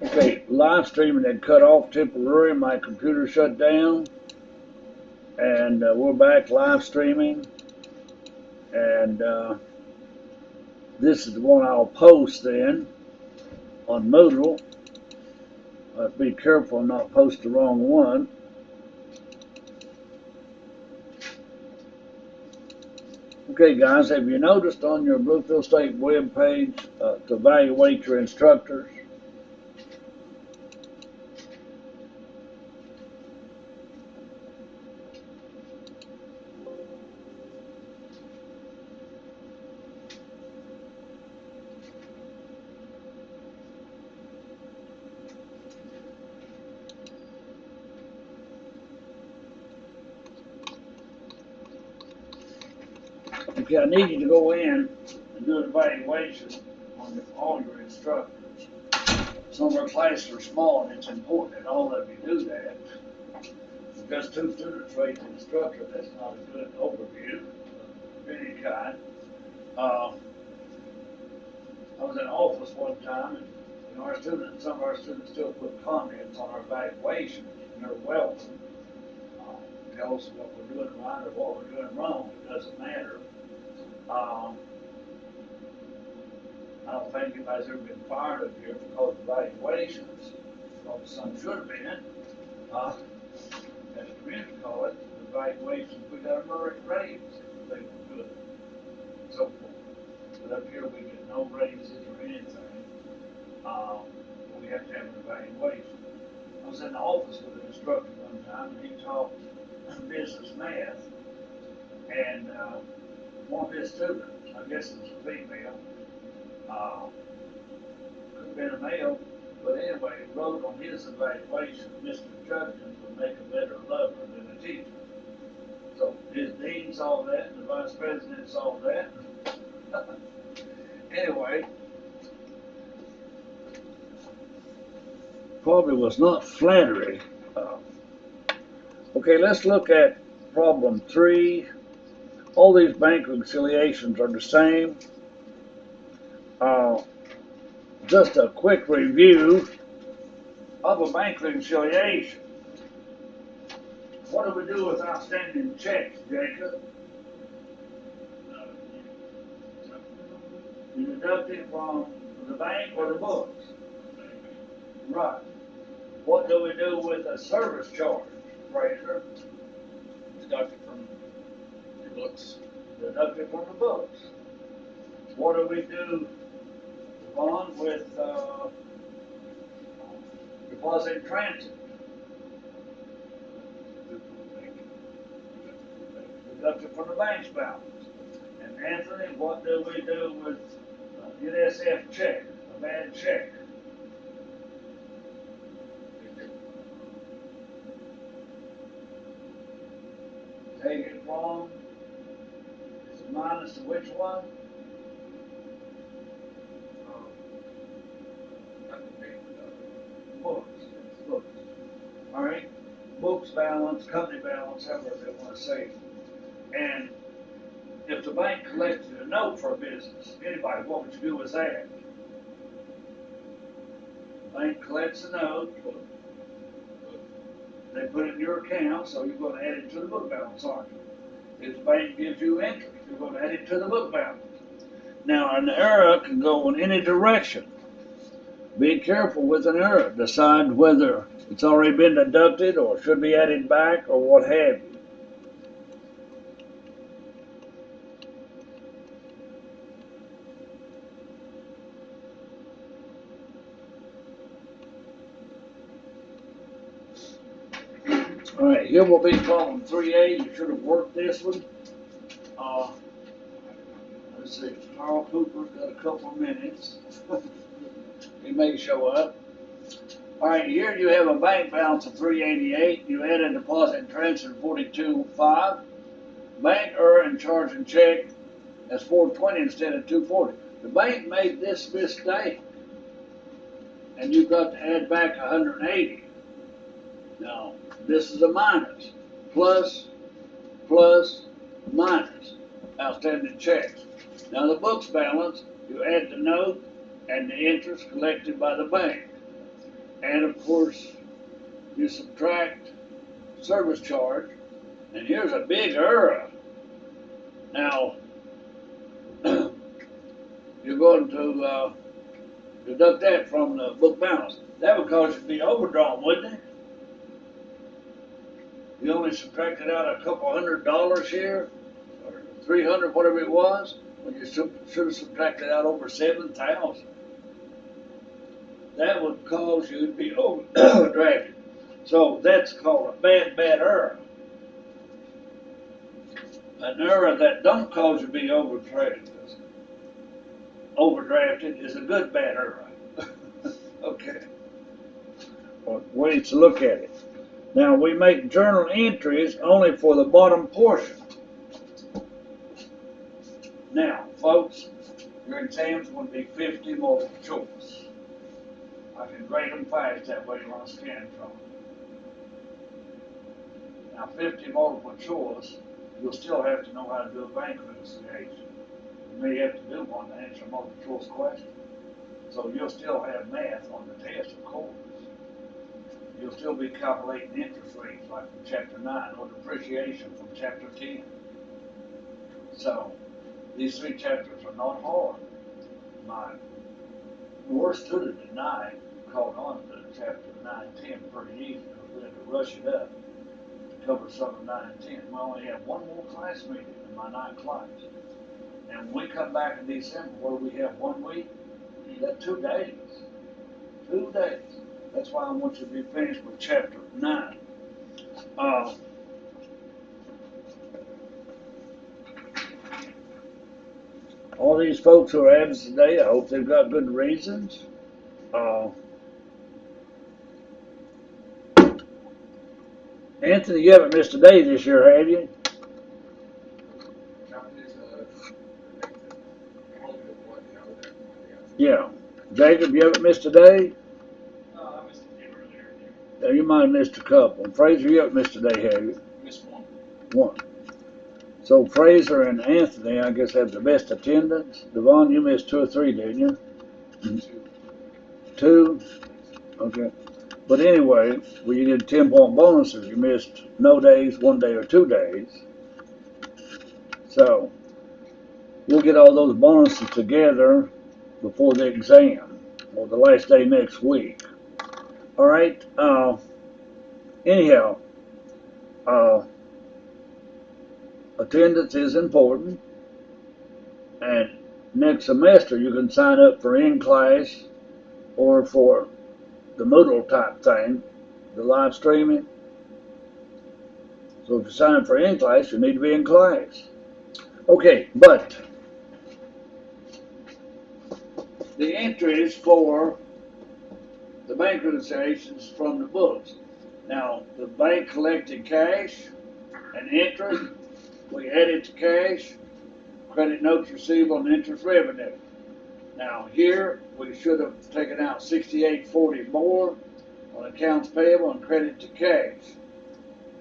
Okay, live streaming had cut off temporarily. My computer shut down, and we're back live streaming. And this is the one I'll post then on Moodle. Be careful and not post the wrong one. Okay, guys, have you noticed on your Bluefield State web page to evaluate your instructors? Okay, I need you to go in and do an evaluation on all your instructors. Some of our classes are small, and it's important that all of you do that. If just two students rate the instructor, that's not a good overview of any kind. Uh, I was in office one time, and some of our students still put comments on our evaluation, and they're welcome. Tell us what we're doing right or what we're doing wrong. It doesn't matter. Um, I don't think anybody's ever been fired up here because of evaluations. Well, some should have been. As the community call it, evaluations, we got a raise if they were good. So forth. But up here we get no raises or anything. We have to have an evaluation. I was in the office with an instructor one time, and he taught business math, and one of his students, I guess it was a female, uh, could have been a male, but anyway, wrote on his evaluation, Mr. Judkins would make a better lover than a teacher. So his dean saw that, and the vice president saw that. Anyway, probably was not flattery. Uh, okay, let's look at problem 3. All these bank reconciliations are the same. Uh, just a quick review of a bank reconciliation. What do we do with outstanding checks, Jacob? You deduct it from the bank or the books? Right. What do we do with a service charge, Fraser? Deduct it from your books. Deduct it from the books. What do we do, Vaughn, with deposit in transit? Deduct it from the bank's balance. And Anthony, what do we do with NSF check, a bad check? Take it from, it's a minus to which one? Books. It's books. All right? Books balance, company balance, however they want to say it. And if the bank collected a note for a business, anybody, what would you do with that? The bank collects a note, they put it in your account, so you're going to add it to the book balance, aren't you? If the bank gives you interest, you're going to add it to the book balance. Now, an error can go in any direction. Be careful with an error. Decide whether it's already been deducted or should be added back or what have you. All right, here will be problem 3A. You should have worked this one. Let's see, Carl Cooper's got a couple of minutes. He may show up. All right, here you have a bank balance of 388. You add a deposit and transfer 42.5. Bank error and charge and check as 420 instead of 240. The bank made this mistake, and you've got to add back 180. Now, this is a minus. Plus, plus, minus. Outstanding checks. Now, the books balance, you add the note and the interest collected by the bank. And of course, you subtract service charge, and here's a big error. Now, you're going to deduct that from the book balance. That would cause you to be overdrawn, wouldn't it? You only subtracted out a couple $100 here, or 300, whatever it was, when you should have subtracted out over 7,000. That would cause you to be overdrafted. So that's called a bad error. An error that don't cause you to be overdrafted is a good bad error. Okay. Well, ways to look at it. Now we make journal entries only for the bottom portion. Now, folks, your exams would be 50 multiple choice. I can grade them fast that way on a Scantron. Now, 50 multiple choice, you'll still have to know how to do a bank reconciliation. You may have to do one to answer a multiple choice question. So you'll still have math on the test, of course. You'll still be calculating interest rates like from chapter 9 or depreciation from chapter 10. So these 3 chapters are not hard. My worst student at 9 caught on to chapter 9 and 10 pretty easy because we had to rush it up to cover some of 9 and 10. We only have one more class meeting in my 9th class. And when we come back in December, where we have 1 week, that's 2 days. 2 days. That's why I want you to be finished with chapter 9. All these folks who are absent today, I hope they've got good reasons. Anthony, you haven't missed a day this year, have you? Yeah. Jacob, you haven't missed a day? I missed a day earlier. Yeah, you might have missed a couple. And Fraser, you haven't missed a day, have you? Missed one. One. So Fraser and Anthony, I guess, have the best attendance. Devon, you missed 2 or 3, didn't you? 2? Okay. But anyway, when you did 10-point bonuses, you missed no days, 1 day, or 2 days. So we'll get all those bonuses together before the exam, or the last day next week. All right. Anyhow, attendance is important, and next semester you can sign up for in-class or for the Moodle type thing, the live streaming. So if you sign up for in-class, you need to be in class. Okay, but the entries for the bank reconciliations from the books. Now, the bank collected cash and interest. We added to cash, credit notes receivable, and interest revenue. Now here, we should have taken out $68.40 more on accounts payable and credit to cash.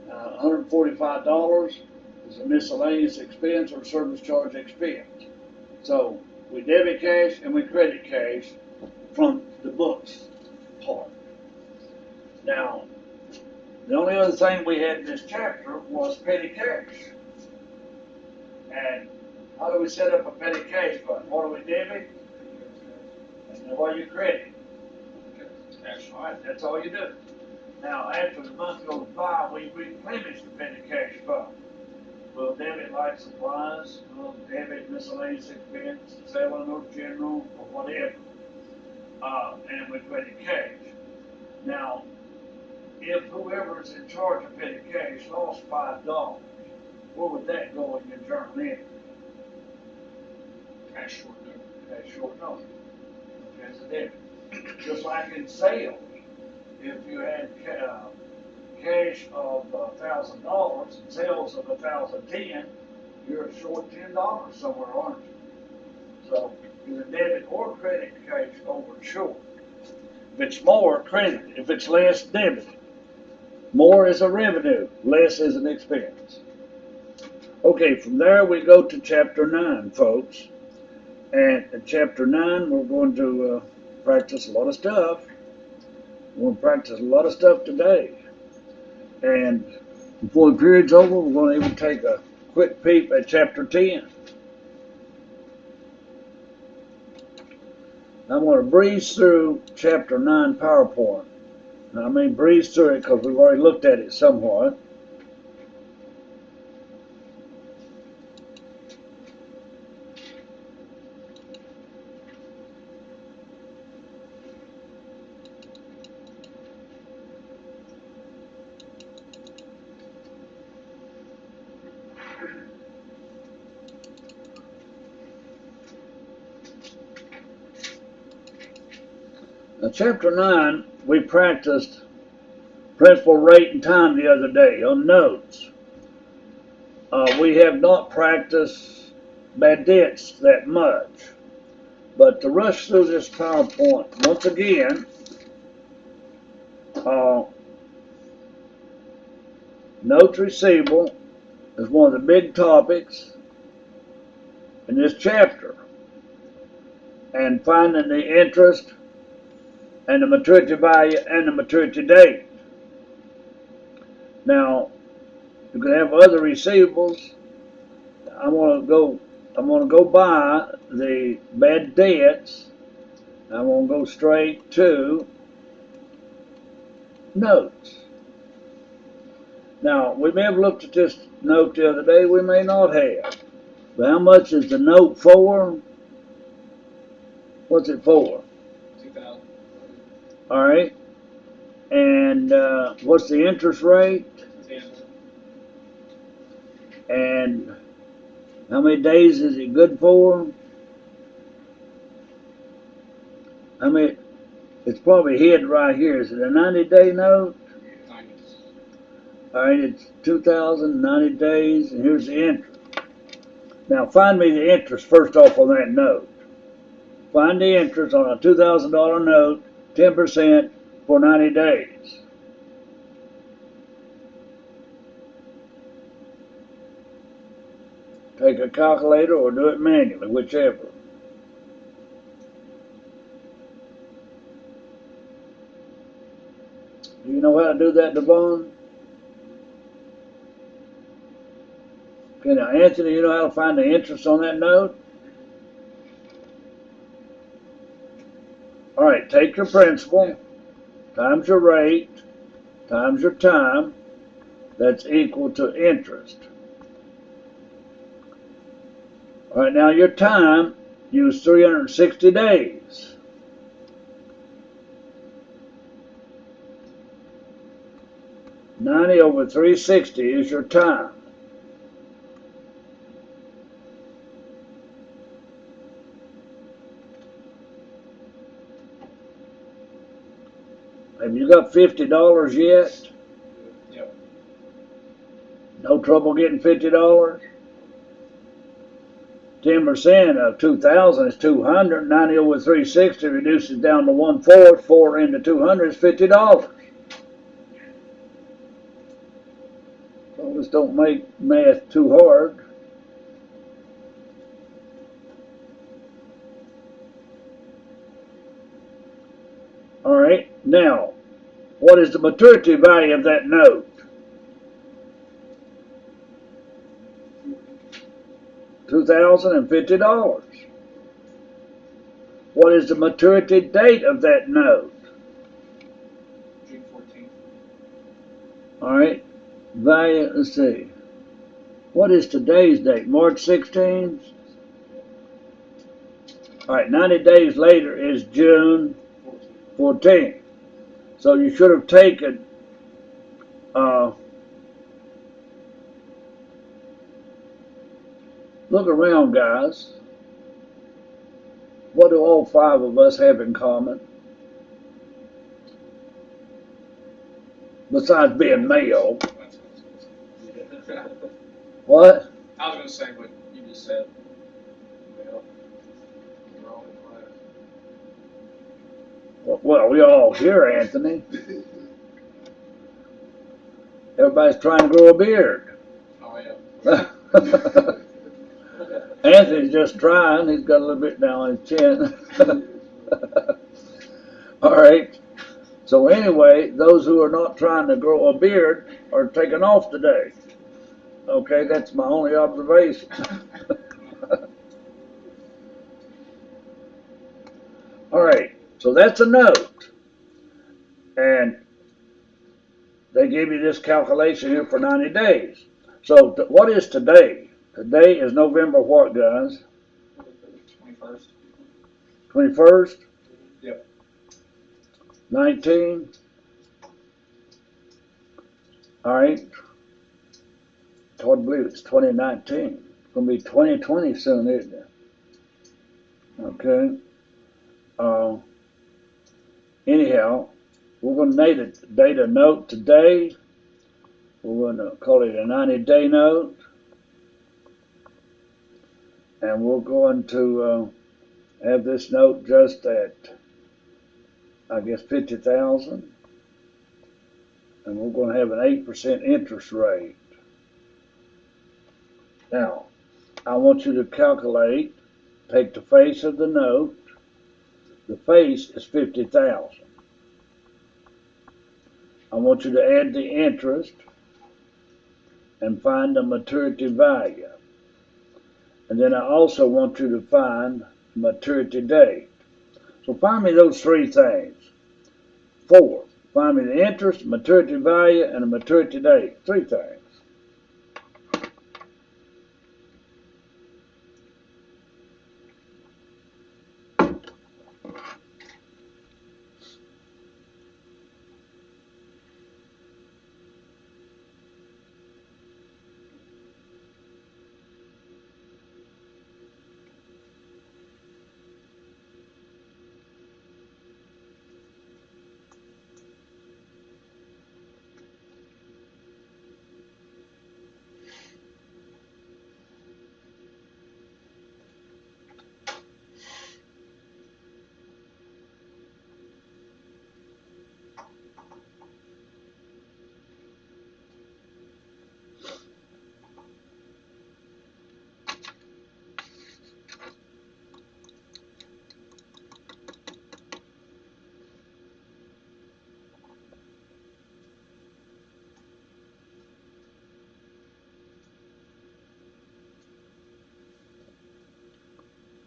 $145 is a miscellaneous expense or service charge expense. So we debit cash and we credit cash from the books part. Now, the only other thing we had in this chapter was petty cash. And how do we set up a petty cash fund? What do we debit? And what do you credit? Cash. All right, that's all you do. Now, after the month goes by, we replenish the petty cash fund. We'll debit like supplies, we'll debit miscellaneous expense, selling or general, or whatever. And we credit cash. Now, if whoever is in charge of petty cash lost $5, where would that go in your journal entry? Cash short note. Cash short note. Okay, that's a debit. Just like in sales, if you had cash of $1,000 and sales of $1,010, you're short $10 somewhere, aren't you? So either debit or credit cash over short. If it's more, credit. If it's less, debit. More is a revenue, less is an expense. Okay, from there we go to chapter 9, folks. And in chapter 9, we're going to practice a lot of stuff. We're going to practice a lot of stuff today. And before the period's over, we're going to even take a quick peep at chapter 10. I'm going to breeze through chapter 9 PowerPoint. Now, I mean breeze through it because we've already looked at it somewhat. Now, chapter 9, we practiced principal rate and time the other day on notes. We have not practiced bad debts that much. But to rush through this PowerPoint, once again, notes receivable is one of the big topics in this chapter. And finding the interest and the maturity value and the maturity date. Now, you can have other receivables. I want to go by the bad debts. I want to go straight to notes. Now, we may have looked at this note the other day, we may not have. But how much is the note for? What's it for? 2,000. All right. And what's the interest rate? 10. And how many days is it good for? I mean, it's probably hid right here. Is it a 90-day note? 90. All right, it's 2,090 days, and here's the interest. Now, find me the interest first off on that note. Find the interest on a $2,000 note, 10% for 90 days. Take a calculator or do it manually, whichever. Do you know how to do that, Devon? Okay, now Anthony, you know how to find the interest on that note? All right, take your principal, times your rate, times your time, that's equal to interest. All right, now your time, use 360 days. $90 over 360 is your time. Have you got $50 yet? Yep. No trouble getting $50? 10% of 2,000 is 200. 90 over 360 reduces down to 1/4. 4 into 200 is $50. So just don't make math too hard. All right, now, what is the maturity value of that note? $2,050. What is the maturity date of that note? June 14th. All right, value, let's see. What is today's date? March 16th? All right, 90 days later is June 14th. So you should have taken look around, guys. What do all 5 of us have in common? Besides being male. What? I was going to say what you just said. Well, we all here, Anthony. Everybody's trying to grow a beard. Oh, yeah. Anthony's just trying. He's got a little bit down on his chin. All right. So anyway, those who are not trying to grow a beard are taking off today. Okay, that's my only observation. All right, so that's a note. And they give you this calculation here for 90 days. So what is today? Today is November what, guys? 21st. 21st? Yep. 19? All right. It's hard to believe it's 2019. It's going to be 2020 soon, isn't it? Okay. Anyhow, we're going to date a note today. We're going to call it a 90-day note. And we're going to have this note just at, I guess, 50,000. And we're going to have an 8% interest rate. Now, I want you to calculate, take the face of the note. The face is 50,000. I want you to add the interest and find the maturity value. And then I also want you to find maturity date. So find me those three things. 4, find me the interest, maturity value, and the maturity date. 3 things.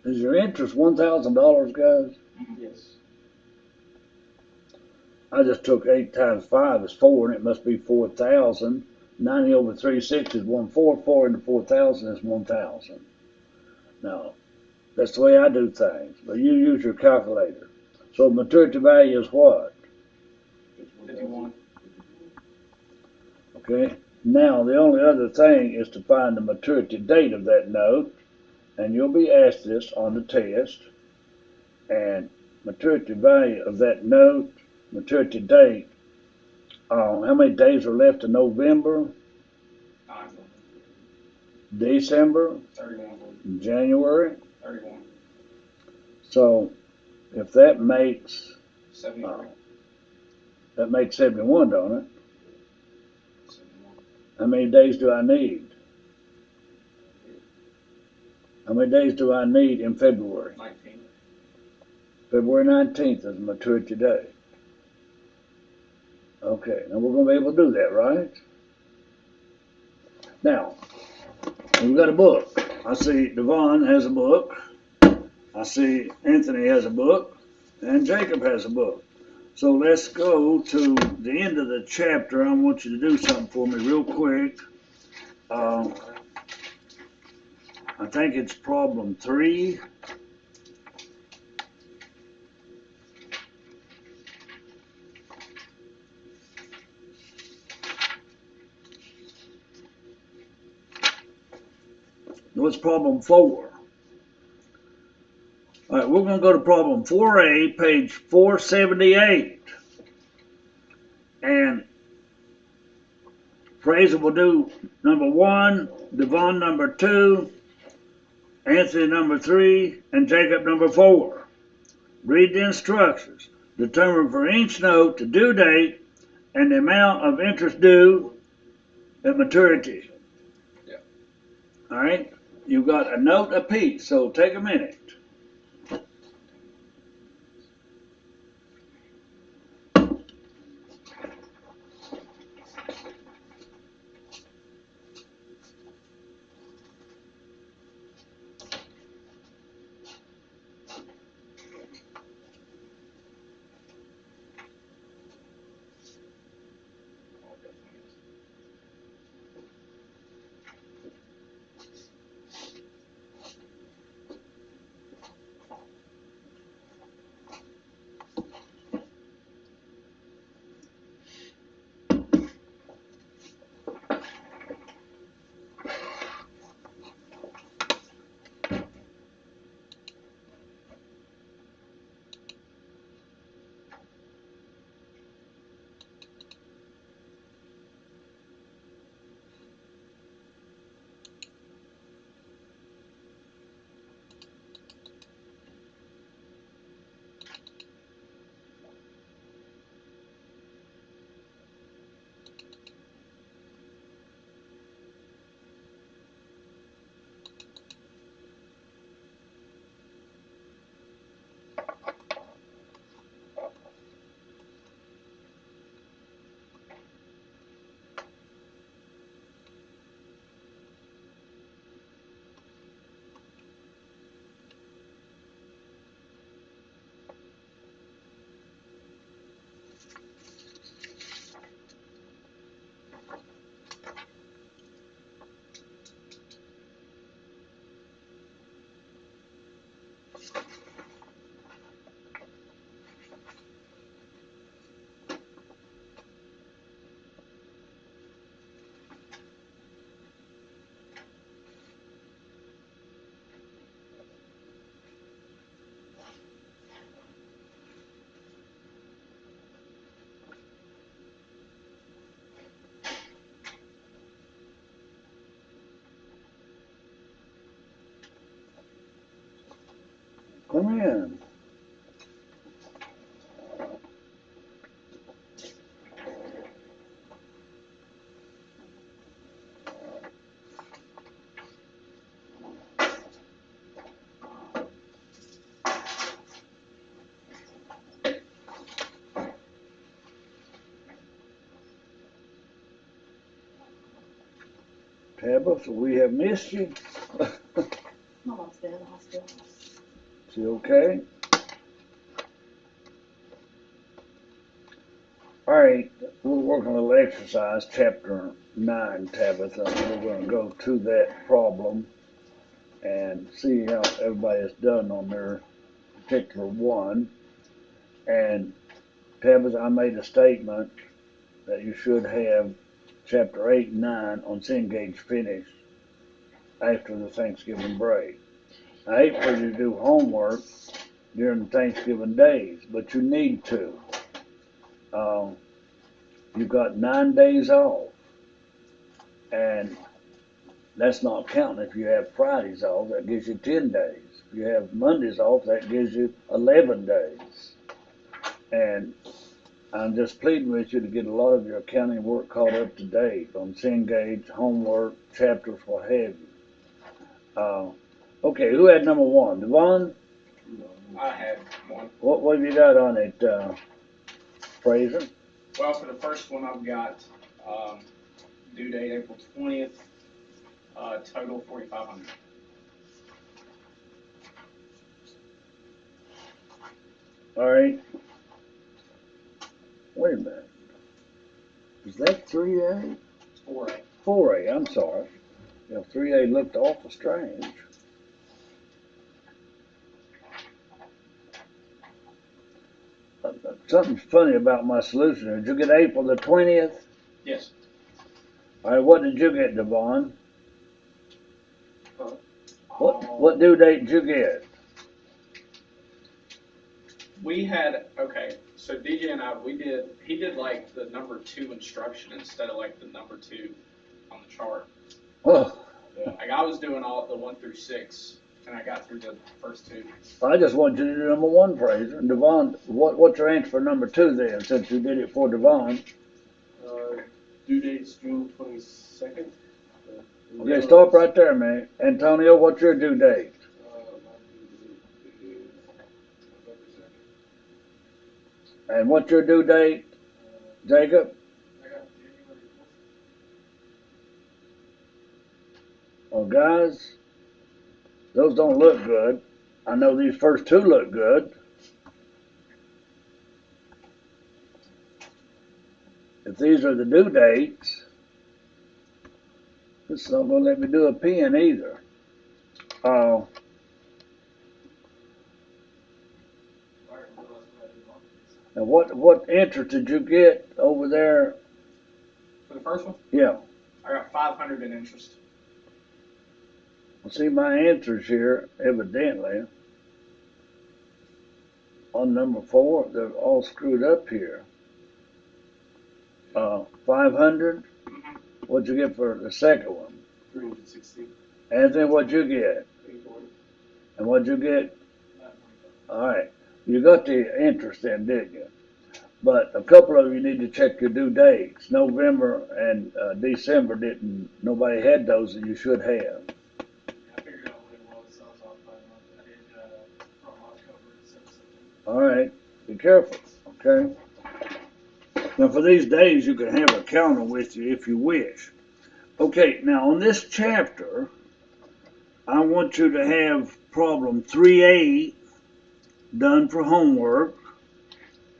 Is your interest $1,000, guys? Yes. I just took 8 times 5 is 4, and it must be 4,000. 90 over 360 is 144, and 4,000 is 1,000. Now, that's the way I do things, but you use your calculator. So maturity value is what? 51. Okay. Now, the only other thing is to find the maturity date of that note, and you'll be asked this on the test. And maturity value of that note, maturity date, how many days are left in November, 9. December, 31. January? 31. So if that makes 73. that makes 71, don't it? 71. How many days do I need? How many days do I need in February? 19. February 19th is maturity date. Okay, now we're going to be able to do that, right? Now, we've got a book. I see Devon has a book. I see Anthony has a book. And Jacob has a book. So let's go to the end of the chapter. I want you to do something for me real quick. I think it's problem 3. No, it's problem 4. All right, we're going to go to problem 4A, page 478. And Fraser will do number 1, Devon number 2, Anthony number 3, and Jacob number 4. Read the instructions. Determine for each note the due date and the amount of interest due at maturity. Yeah. All right? You've got a note apiece, so take a minute. Come in. Tabitha, we have missed you. Mama's been in the hospital. She okay? All right, we're working on a little exercise, chapter 9, Tabitha. We're going to go to that problem and see how everybody has done on their particular one. And Tabitha, I made a statement that you should have chapter 8 and 9 on Cengage finished after the Thanksgiving break. I hate for you to do homework during the Thanksgiving days, but you need to. You've got 9 days off, and that's not counting if you have Fridays off. That gives you 10 days. If you have Mondays off, that gives you 11 days. And I'm just pleading with you to get a lot of your accounting work caught up to date on Cengage, homework, chapters, what have you. Okay, who had number 1? Devon? I had one. What have you got on it, Fraser? Well, for the first one, I've got due date April 20th, total 4,500. All right. Wait a minute. Is that 3A? It's 4A. 4A, I'm sorry. Yeah, 3A looked awful strange. Something's funny about my solution. Did you get April the 20th? Yes. All right, what did you get, Devon? Huh? What due date did you get? We had, okay, so DJ and I, he did like the number 2 instruction instead of like the number 2 on the chart. Oh, Like I was doing all the 1 through 6, and I got through the first 2. I just want you to do number 1, Fraser. And Devon, what's your answer for number 2 then, since you did it for Devon? Due date's June 22nd. Okay, stop right there, man. Antonio, what's your due date? My due date is November 2nd. And what's your due date, Jacob? I got January 4th. Well, guys, those don't look good. I know these first 2 look good. If these are the due dates, it's not going to let me do a pen either. And what interest did you get over there? For the first one, Yeah. I got 500 in interest. Well, see my answers here, evidently, on number 4, they're all screwed up here. 500. What'd you get for the second one? 360. Anthony, what'd you get? 840. And what'd you get? All right. You got the interest in, didn't you? But a couple of you need to check your due dates. November and December nobody had those that you should have. I figured out what it was, so I was off by a month. I did from October to September. All right. Be careful, okay? Now for these days, you can have a counter with you if you wish. Okay, now on this chapter, I want you to have problem 3A done for homework.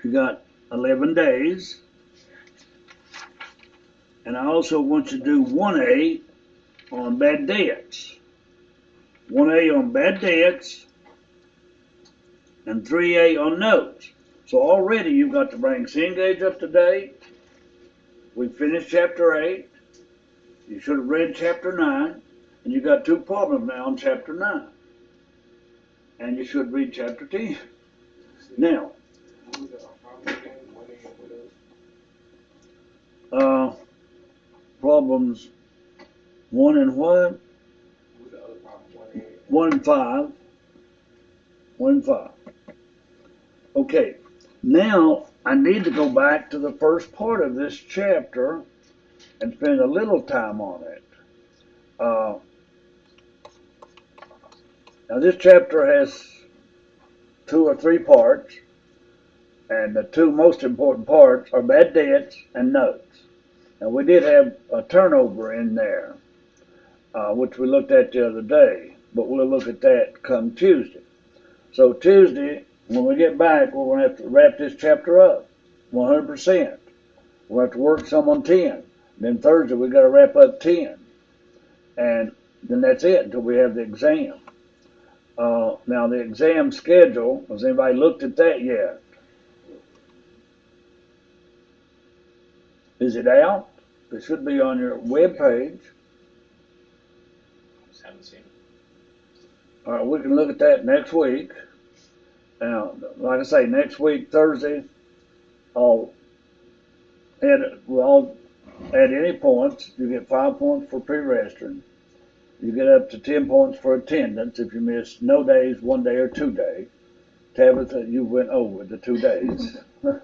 You got 11 days. And I also want you to do 1A on bad debts. 1A on bad debts and 3A on notes. So already you've got to bring Cengage up to date. We finished chapter 8. You should have read chapter 9. And you got 2 problems now on chapter 9. And you should read chapter 10. Now, What was that? Problem again? 1A and what else? problems 1 and what? What was the other problem? 1A. 1 and 5. 1 and 5. Okay, now I need to go back to the first part of this chapter and spend a little time on it. Now this chapter has 2 or 3 parts, and the 2 most important parts are bad debts and notes. And we did have a turnover in there, which we looked at the other day, but we'll look at that come Tuesday. So Tuesday, when we get back, we're going to have to wrap this chapter up 100%. We'll have to work some on 10. Then Thursday, we got to wrap up 10. And then that's it until we have the exam. Now, the exam schedule, has anybody looked at that yet? Is it out? It should be on your web page. Just haven't seen it. All right, we can look at that next week. Now, like I say, next week, Thursday, we'll add any points. You get 5 points for pre-registering. You get up to 10 points for attendance if you miss no days, 1 day, or 2 days. Tabitha, you went over the 2 days. All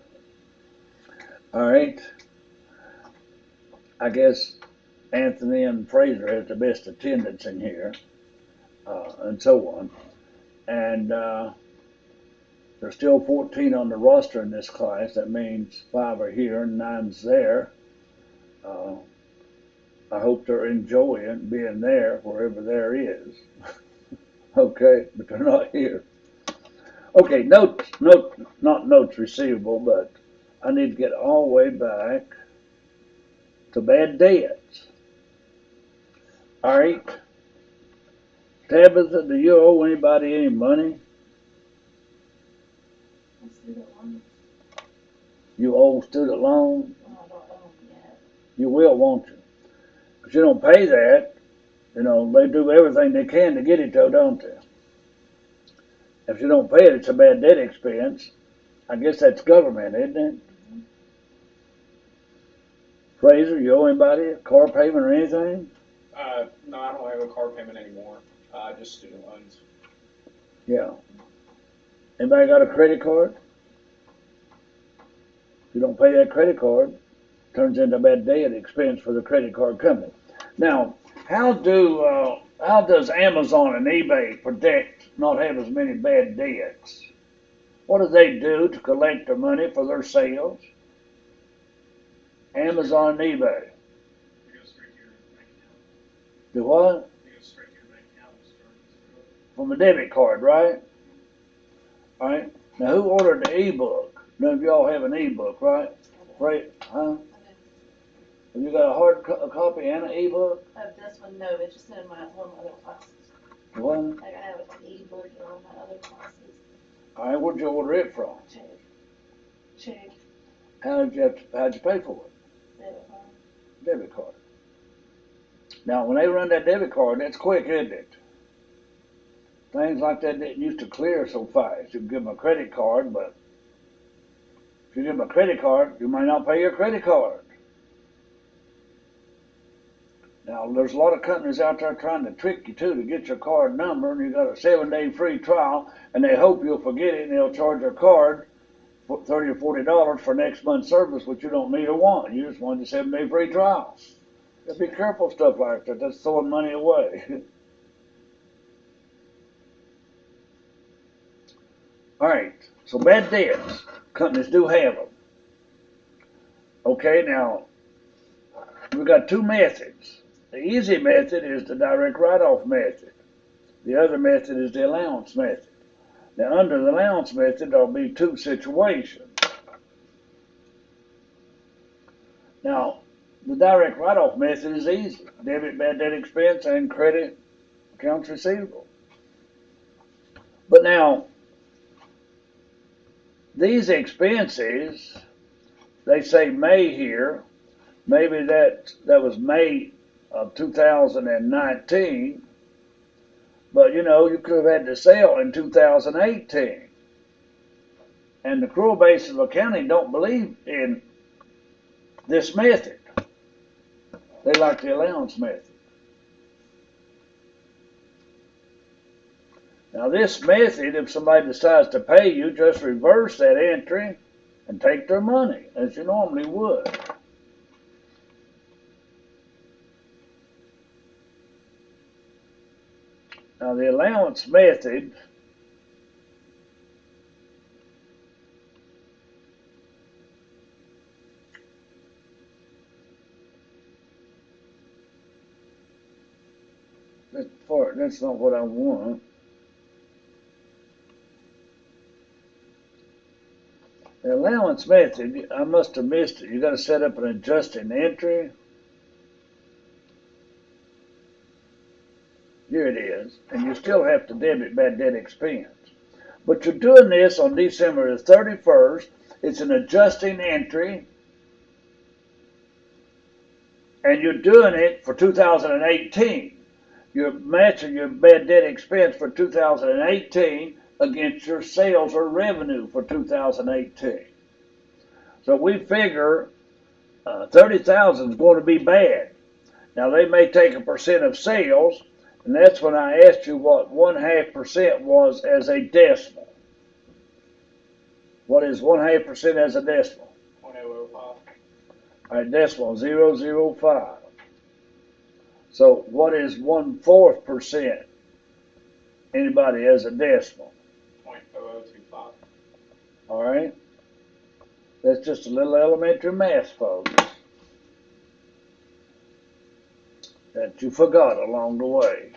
right. I guess Anthony and Fraser has the best attendance in here, and so on. And there's still 14 on the roster in this class. That means 5 are here and 9's there. I hope they're enjoying being there wherever there is. Okay, but they're not here. Okay, not notes receivable, but I need to get all the way back to bad debts. All right. Tabitha, do you owe anybody any money? Let's do that one. You owe student loan? I don't know yet. You will, won't you? Because you don't pay that, they do everything they can to get it though, don't they? If you don't pay it, it's a bad debt expense. I guess that's government, isn't it? Mm-hmm. Fraser, you owe anybody a car payment or anything? No, I don't have a car payment anymore. Just student loans. Yeah. Anybody got a credit card? If you don't pay that credit card, it turns into a bad debt expense for the credit card company. Now, how does Amazon and eBay predict not have as many bad debts? What do they do to collect their money for their sales? Amazon and eBay. It goes straight to your bank account. Do what? It goes straight to your bank account and starts. From a debit card, right? All right. Now, who ordered the ebook? None of y'all have an ebook, right? Right? Huh? Have you got a hard copy and an ebook? This one, no, it's just in one of my other classes. What? Like I have an ebook in one of my other classes. All right. Where'd you order it from? Check. How'd you pay for it? Debit card. Now, when they run that debit card, that's quick, isn't it? Things like that didn't used to clear so fast. You can give them a credit card, but if you give them a credit card, you might not pay your credit card. Now, there's a lot of companies out there trying to trick you, too, to get your card number, and you got a 7-day free trial, and they hope you'll forget it, and they'll charge your card $30 or $40 for next month's service, which you don't need or want. You just want the 7-day free trial. So be careful stuff like that. That's throwing money away. All right. So bad debts, companies do have them. Okay, now we've got 2 methods. The easy method is the direct write-off method. The other method is the allowance method. Now, under the allowance method, there'll be 2 situations. Now, the direct write-off method is easy. Debit bad debt expense and credit accounts receivable. But now, these expenses, they say May here. Maybe that was May of 2019. But you could have had the sale in 2018. And the accrual basis of accounting don't believe in this method. They like the allowance method. Now this method, if somebody decides to pay you, just reverse that entry and take their money, as you normally would. Now the allowance method, that's not what I want. The allowance method, I must have missed it. You got to set up an adjusting entry. Here it is. And you still have to debit bad debt expense. But you're doing this on December the 31st. It's an adjusting entry. And you're doing it for 2018. You're matching your bad debt expense for 2018 against your sales or revenue for 2018. So we figure 30,000 is going to be bad. Now they may take a percent of sales, and that's when I asked you what 0.5% was as a decimal. What is 0.5% as a decimal? 0.005. All right, decimal 0.005. So what is 1/4%? Anybody as a decimal? 0.0025. All right. That's just a little elementary math, folks, that you forgot along the way.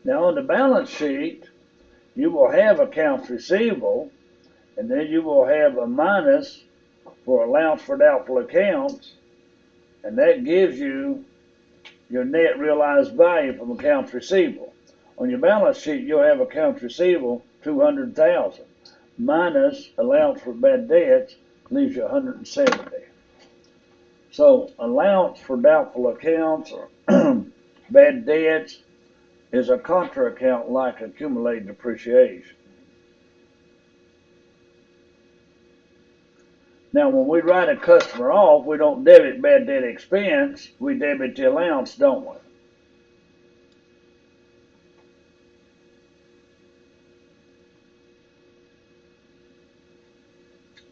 Now on the balance sheet, you will have accounts receivable, and then you will have a minus for allowance for doubtful accounts, and that gives you your net realized value from accounts receivable. On your balance sheet, you'll have accounts receivable 200,000 minus allowance for bad debts leaves you 170. So allowance for doubtful accounts or bad debts is a contra account like accumulated depreciation. Now, when we write a customer off, we don't debit bad debt expense, we debit the allowance, don't we?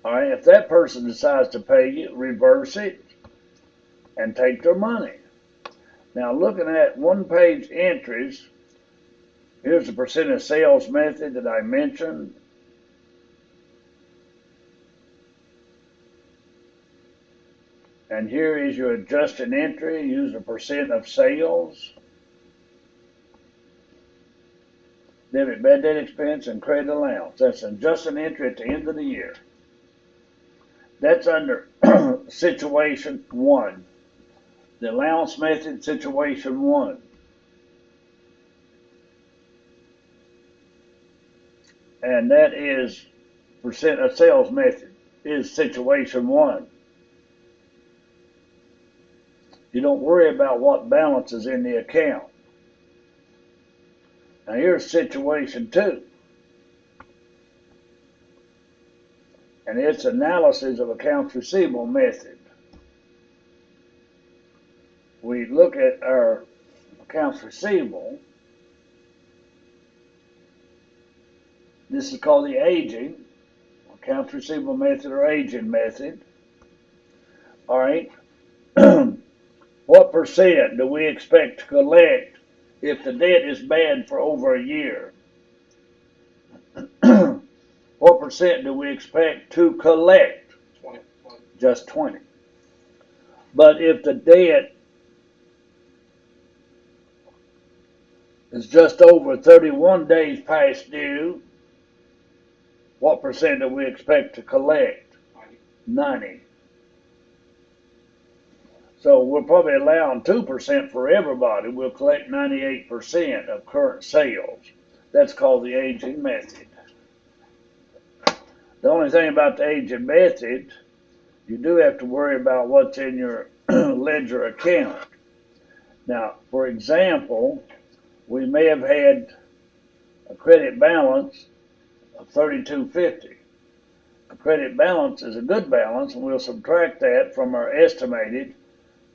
All right, if that person decides to pay you, reverse it and take their money. Now, looking at one-page entries, here's the percent of sales method that I mentioned. And here is your adjusted entry. Use the percent of sales. Debit bad debt expense and credit allowance. That's an adjusted entry at the end of the year. That's under situation 1. The allowance method, situation 1. And that is percent of sales method is situation 1. You don't worry about what balance is in the account. Now here's situation 2. And it's analysis of accounts receivable method. We look at our accounts receivable. This is called the aging, accounts receivable method or aging method. All right. What percent do we expect to collect if the debt is bad for over a year? What percent do we expect to collect? 20. Just 20. But if the debt is just over 31 days past due, what percent do we expect to collect? 90. So we're probably allowing 2% for everybody. We'll collect 98% of current sales. That's called the aging method. The only thing about the aging method, you do have to worry about what's in your ledger account. Now, for example, we may have had a credit balance of $32.50. A credit balance is a good balance, and we'll subtract that from our estimated,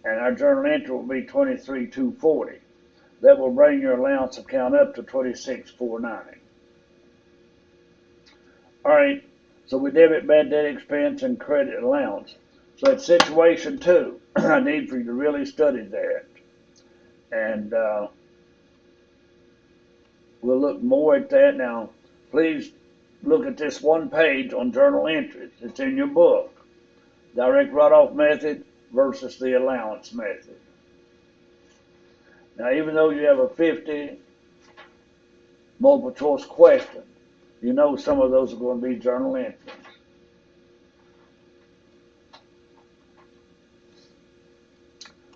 and our journal entry will be $23,240. that will bring your allowance account up to 26,490. All right, so we debit bad debt expense and credit allowance. So that's situation 2. I need for you to really study that. And we'll look more at that. Now, please look at this one page on journal entries. It's in your book. Direct write-off method versus the allowance method. Now, even though you have a 50 multiple choice question, you know some of those are going to be journal entries.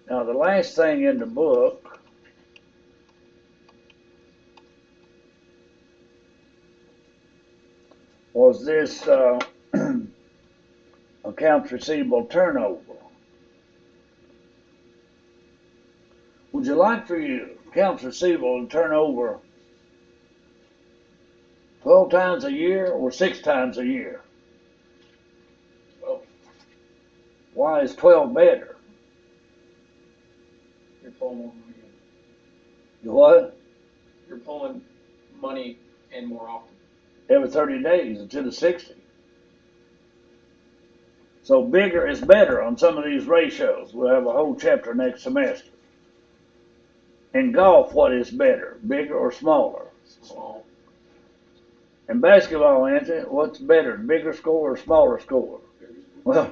Now, the last thing in the book was this accounts receivable turnover. Would you like for your accounts receivable to turn over 12 times a year or 6 times a year? 12. Why is 12 better? You're pulling more money in. What? You're pulling money in more often. Every 30 days instead of 60. So bigger is better on some of these ratios. We'll have a whole chapter next semester. In golf, what is better, bigger or smaller? Small. In basketball, Anthony, what's better, bigger score or smaller score? Well,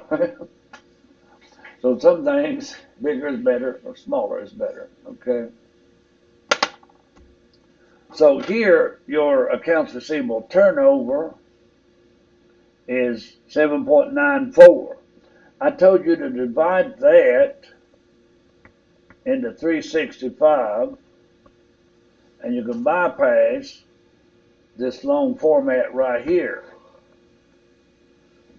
so some things, bigger is better or smaller is better, okay? So here, your accounts receivable turnover is 7.94. I told you to divide that into 365, and you can bypass this long format right here.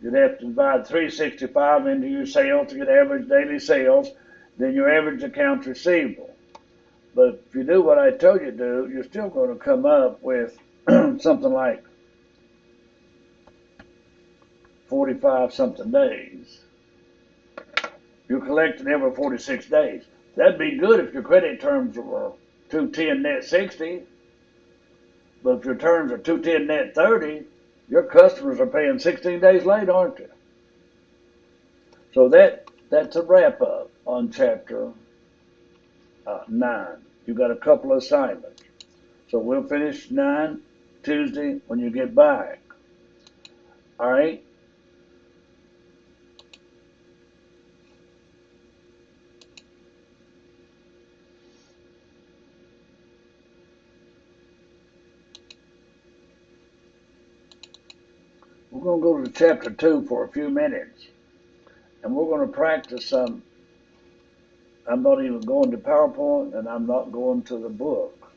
You'd have to divide 365 into your sales to get average daily sales, then your average accounts receivable. But if you do what I told you to do, you're still going to come up with something like 45 something days. You're collecting every 46 days. That'd be good if your credit terms were 210 net 60. But if your terms are 210 net 30, your customers are paying 16 days late, aren't they? So that's a wrap up on chapter 9. You've got a couple of assignments. So we'll finish 9 Tuesday when you get back. All right? We're going to go to chapter 2 for a few minutes. And we're going to practice some. I'm not even going to PowerPoint, and I'm not going to the book.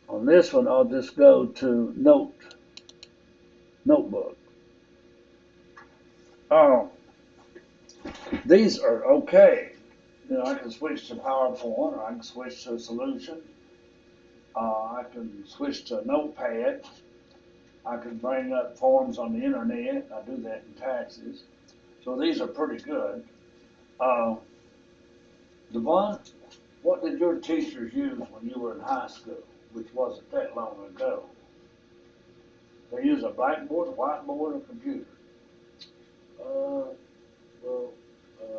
On this one, I'll just go to notebook. Oh, these are okay. You know, I can switch to PowerPoint, or I can switch to a solution. I can switch to a notepad. I can bring up forms on the internet. I do that in taxes. So these are pretty good. Devon, what did your teachers use when you were in high school, which wasn't that long ago? They use a blackboard, a whiteboard, a computer.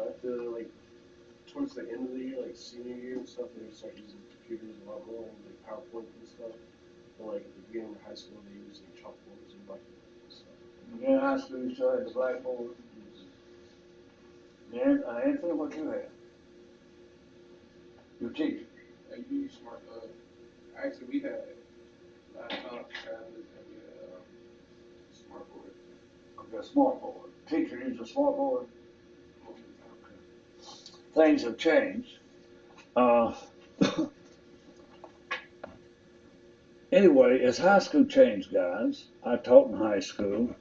After like towards the end of the year, like senior year and stuff, they would start using computers a lot more, and like PowerPoint and stuff. But like at the beginning of high school, they used like chalkboards and blackboards and stuff. In high school, you still had the blackboard. Then, Anthony, what you have? Your teacher. Like you use smart. Actually, we had laptop, tablet, and we had smartboard. Okay, a smartboard. Teacher used a smartboard. Most of the time. Things have changed. Anyway, as high school changed, guys, I taught in high school.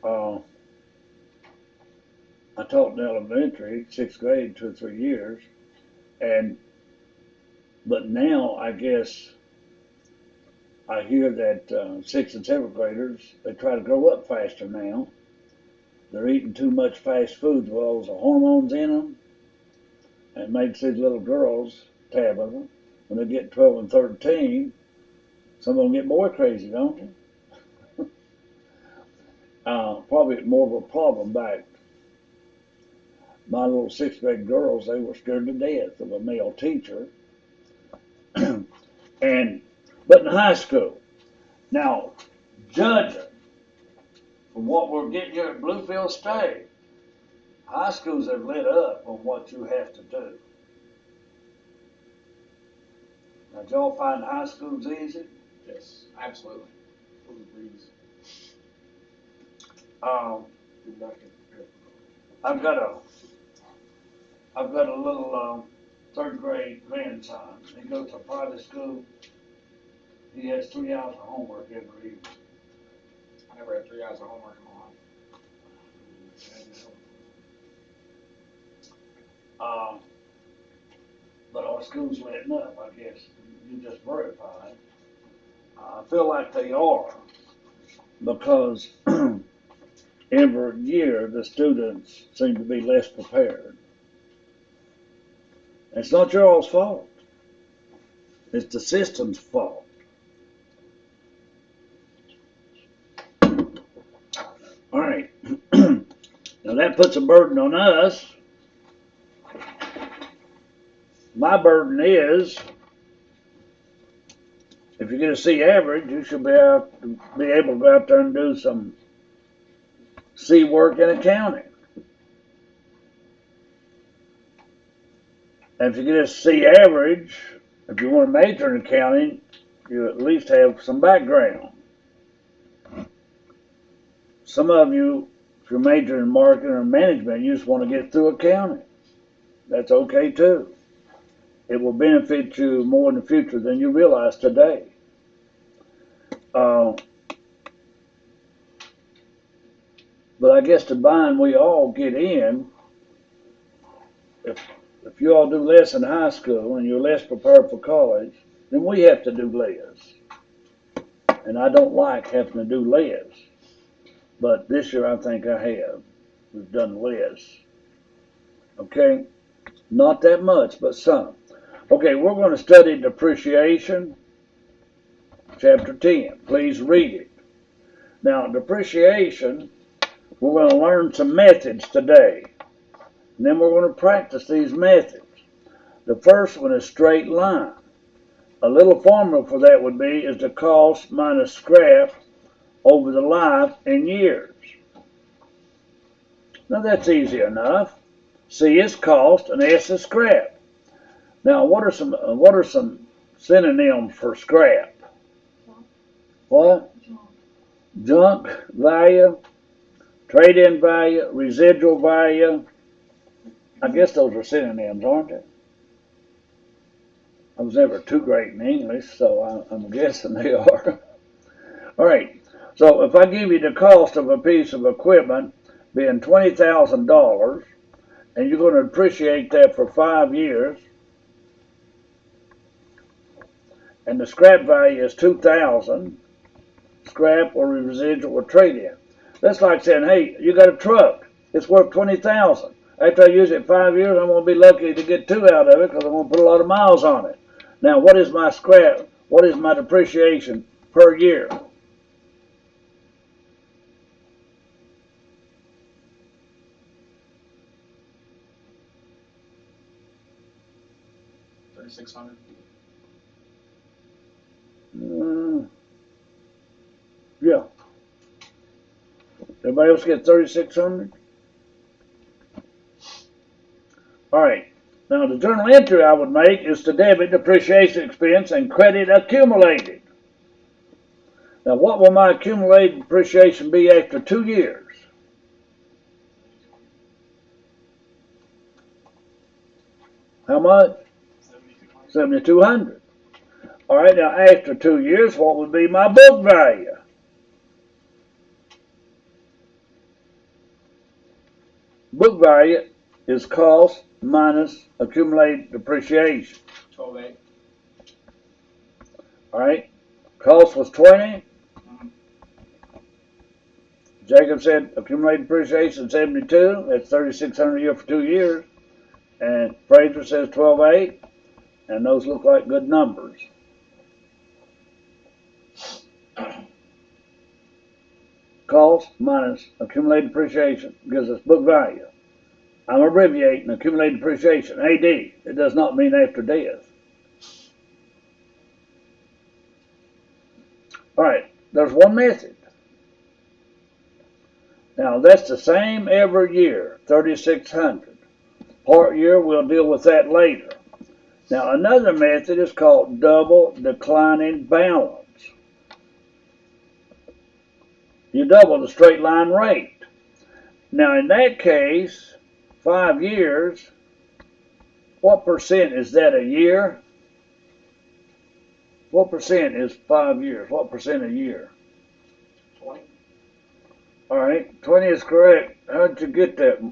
I taught in elementary, 6th grade, 2 or 3 years, but now I guess I hear that 6th and 7th graders, they try to grow up faster now. They're eating too much fast food with all those hormones in them, and makes these little girls, Tabitha, when they get 12 and 13, some of them get more crazy, don't they? Probably more of a problem back. My little sixth grade girls, they were scared to death of a male teacher. But in high school, now, judging from what we're getting here at Bluefield State, high schools have lit up on what you have to do. Now, did y'all find high schools easy? Yes, absolutely. It was a breeze. Did not get prepared for I've got a little third grade grandson. He goes to a private school. He has 3 hours of homework every evening. I never had 3 hours of homework in my life. But our school's letting up, I guess. You just verified. I feel like they are, because every year the students seem to be less prepared. It's not your all's fault. It's the system's fault. All right. Now that puts a burden on us. My burden is, if you get a C average, you should be able to go out there and do some C work in accounting. And if you get a C average, if you want to major in accounting, you at least have some background. Some of you, if you're majoring in marketing or management, you just want to get through accounting. That's okay too. It will benefit you more in the future than you realize today. But I guess the bind we all get in, if you all do less in high school and you're less prepared for college, then we have to do less. And I don't like having to do less. But this year I think I have. We've done less. Okay? Not that much, but some. Okay, we're going to study depreciation, chapter 10. Please read it. Now, depreciation, we're going to learn some methods today. And then we're going to practice these methods. The first one is straight line. A little formula for that would be is the cost minus scrap over the life in years. Now that's easy enough. C is cost and S is scrap. Now what are some synonyms for scrap? What? Junk value, trade-in value, residual value. I guess those are synonyms, aren't they? I was never too great in English, so I'm guessing they are. All right. So if I give you the cost of a piece of equipment being $20,000, and you're going to depreciate that for 5 years, and the scrap value is $2,000, scrap or residual or trade-in. That's like saying, hey, you got a truck. It's worth $20,000. After I use it 5 years, I'm going to be lucky to get 2 out of it because I'm going to put a lot of miles on it. Now, what is my scrap? What is my depreciation per year? $3,600. Yeah. Everybody else get 3,600? All right. Now, the journal entry I would make is to debit depreciation expense and credit accumulated. Now, what will my accumulated depreciation be after 2 years? How much? 7,200. All right, now after 2 years, what would be my book value? Book value is cost minus accumulated depreciation. 12.8. All right, cost was 20. Jacob said accumulated depreciation 72. That's 3,600 a year for 2 years. And Fraser says 12.8. and those look like good numbers. Cost minus accumulated depreciation gives us book value. I'm abbreviating accumulated depreciation, AD. It does not mean after death. All right, there's one method. Now that's the same every year, 3,600. Part year, we'll deal with that later. Now another method is called double declining balance. You double the straight line rate. Now in that case, 5 years, what percent is that a year? What percent is 5 years? What percent a year? 20. All right, 20 is correct. How'd you get that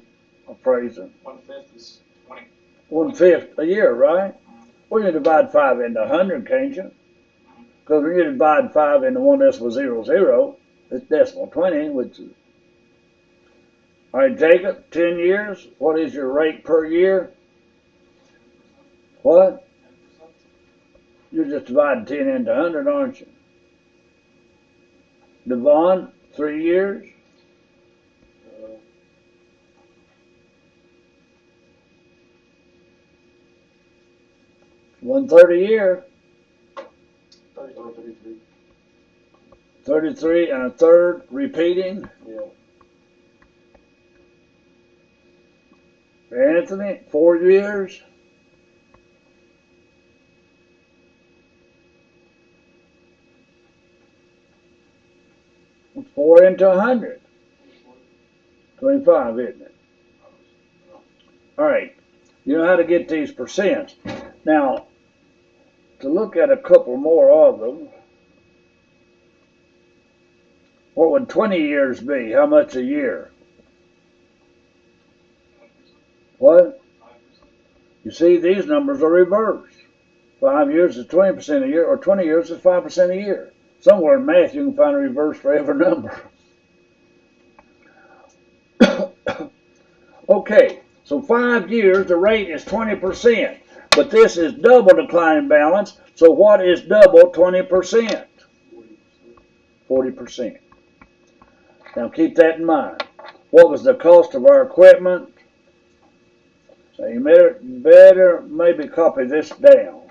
appraisal? 1/5 is 20. 1/5 a year, right? Well, you divide 5 into 100, can't you? Because when you divide 5 into 1.00, it's decimal 20, which is... All right, Jacob, 10 years, what is your rate per year? What? You're just dividing 10 into 100, aren't you? Devon, 3 years? 1/3 a year. 33. 33 1/3 repeating. Yeah. Anthony, 4 years. What's 4 into 100? 25, isn't it? All right. You know how to get these percents. Now, to look at a couple more of them, what would 20 years be? How much a year? What? You see, these numbers are reversed. 5 years is 20% a year, or 20 years is 5% a year. Somewhere in math, you can find a reverse for every number. Okay, so 5 years, the rate is 20%. But this is double declining balance, so what is double 20%? 40%. Now keep that in mind. What was the cost of our equipment? So you better maybe copy this down.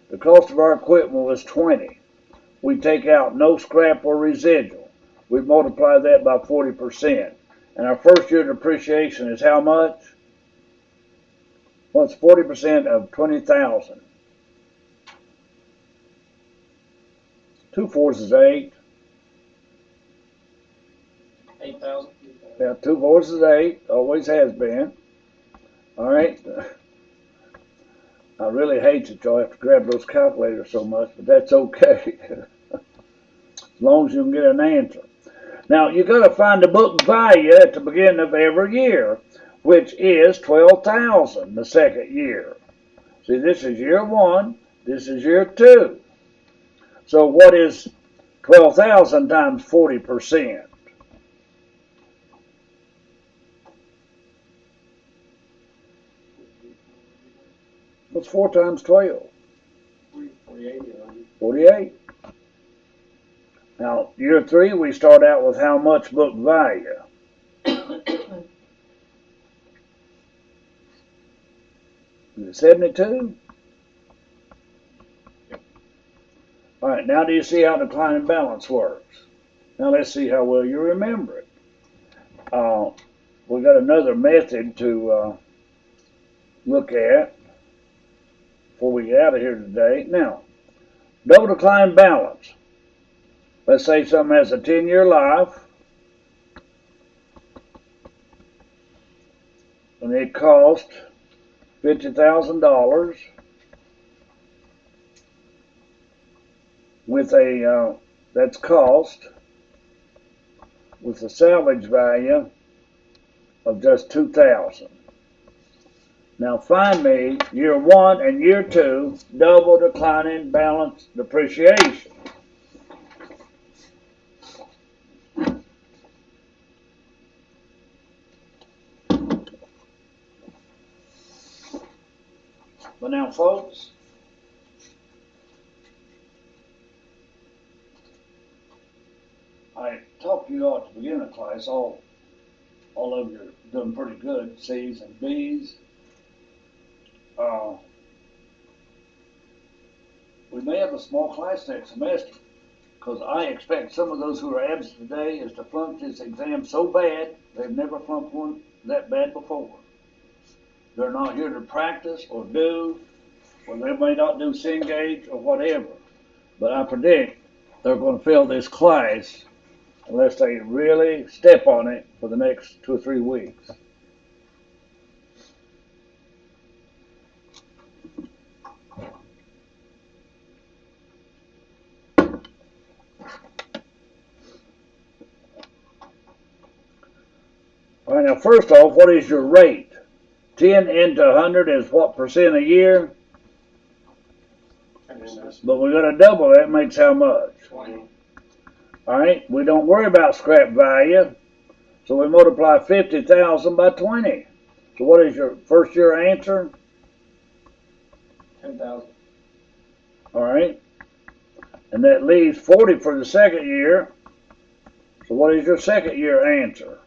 The cost of our equipment was 20. We take out no scrap or residual. We multiply that by 40%. And our first year depreciation is how much? What's 40% of 20,000? 2 fours is 8. 8,000. Yeah, 2 fours is 8. Always has been. All right. I really hate that y'all have to grab those calculators so much, but that's okay. As long as you can get an answer. Now, you got to find the book value at the beginning of every year, which is 12,000 the second year. See, this is year 1, this is year 2. So what is 12,000 times 40%? What's 4 times 12? 48. 48. Now, year 3, we start out with how much book value? Is it 72? All right, now do you see how declining balance works? Now let's see how well you remember it. We've got another method to look at before we get out of here today. Now, double declining balance. Let's say something has a 10-year life, and it cost $50,000 with a, that's cost, with a salvage value of just $2,000. Now find me year 1 and year 2 double declining balance depreciation. But now, folks, you know at the beginning of class, all of you are doing pretty good, C's and B's. We may have a small class next semester, because I expect some of those who are absent today is to flunk this exam so bad, they've never flunked one that bad before. They're not here to practice or do, or they may not do Cengage or whatever. But I predict they're going to fail this class unless they really step on it for the next 2 or 3 weeks. All right, now first off, what is your rate? 10 into 100 is what percent a year? 10%. But we're going to double that, makes how much? 20. All right, we don't worry about scrap value, so we multiply 50,000 by 20. So what is your first year answer? 10,000. All right, and that leaves 40 for the second year. So what is your second year answer?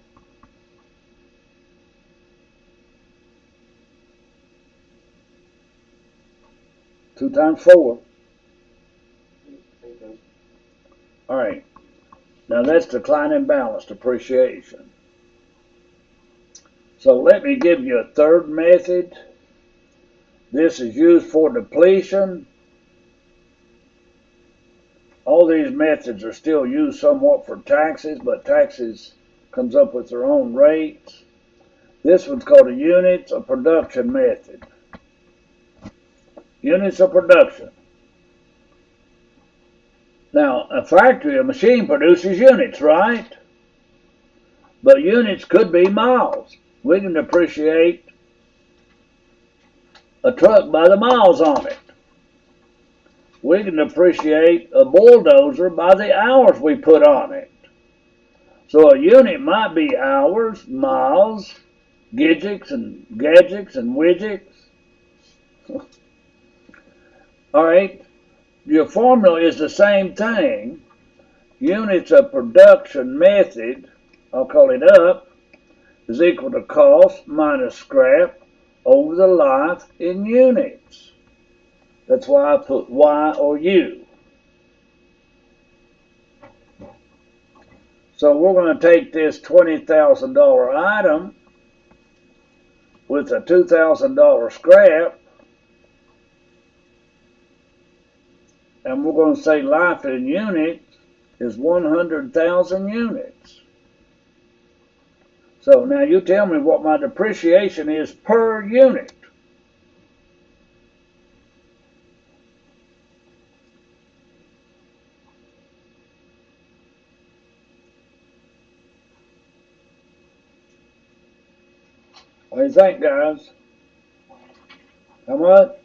Two times 4. All right, now that's declining balance depreciation. So let me give you a third method. This is used for depletion. All these methods are still used somewhat for taxes, but taxes comes up with their own rates. This one's called a units of production method. Units of production. Now, a factory, a machine produces units, right? But units could be miles. We can depreciate a truck by the miles on it. We can depreciate a bulldozer by the hours we put on it. So a unit might be hours, miles, gadgets and widgets. All right. Your formula is the same thing. Units of production method, I'll call it up, is equal to cost minus scrap over the life in units. That's why I put Y or U. So we're going to take this $20,000 item with a $2,000 scrap, and we're going to say life in units is 100,000 units. So now you tell me what my depreciation is per unit. What do you think, guys? How much?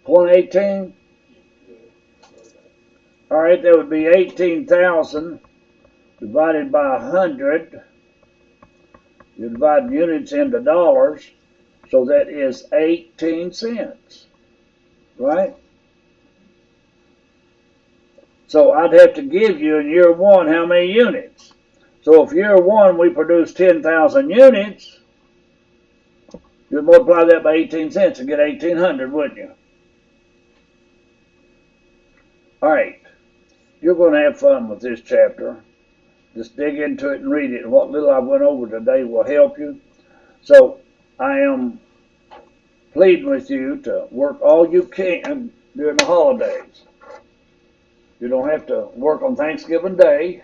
0.18? All right, that would be 18,000 divided by 100. You divide units into dollars, so that is 18 cents, right? So I'd have to give you in year one how many units. So if year one we produce 10,000 units, you'd multiply that by 18 cents and get 1,800, wouldn't you? All right, you're going to have fun with this chapter. Just dig into it and read it. And what little I went over today will help you. So I am pleading with you to work all you can during the holidays. You don't have to work on Thanksgiving Day,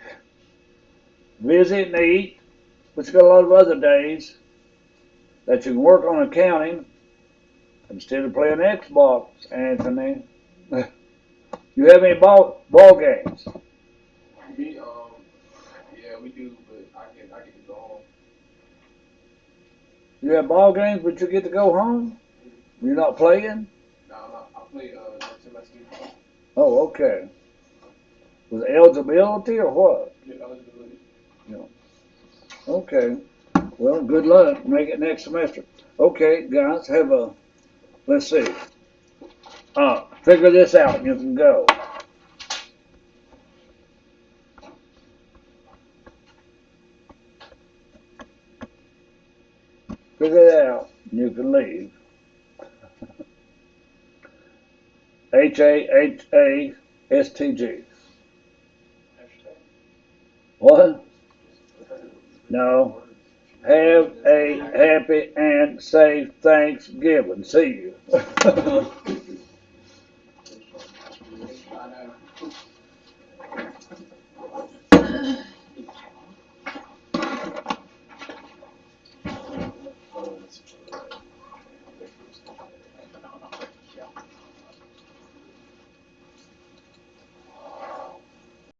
visit and eat, but you got a lot of other days that you can work on accounting instead of playing Xbox, Anthony. You have any ball games? Me, yeah, we do, but I get to go home. You have ball games, but you get to go home? You're not playing? No, I play next semester. Oh, okay. With eligibility or what? Yeah, eligibility. Okay. Well, good luck. Make it next semester. Okay, guys, let's see. Figure this out and you can go. Figure it out, and you can leave. HAHASTG. What? No. Have a happy and safe Thanksgiving. See you.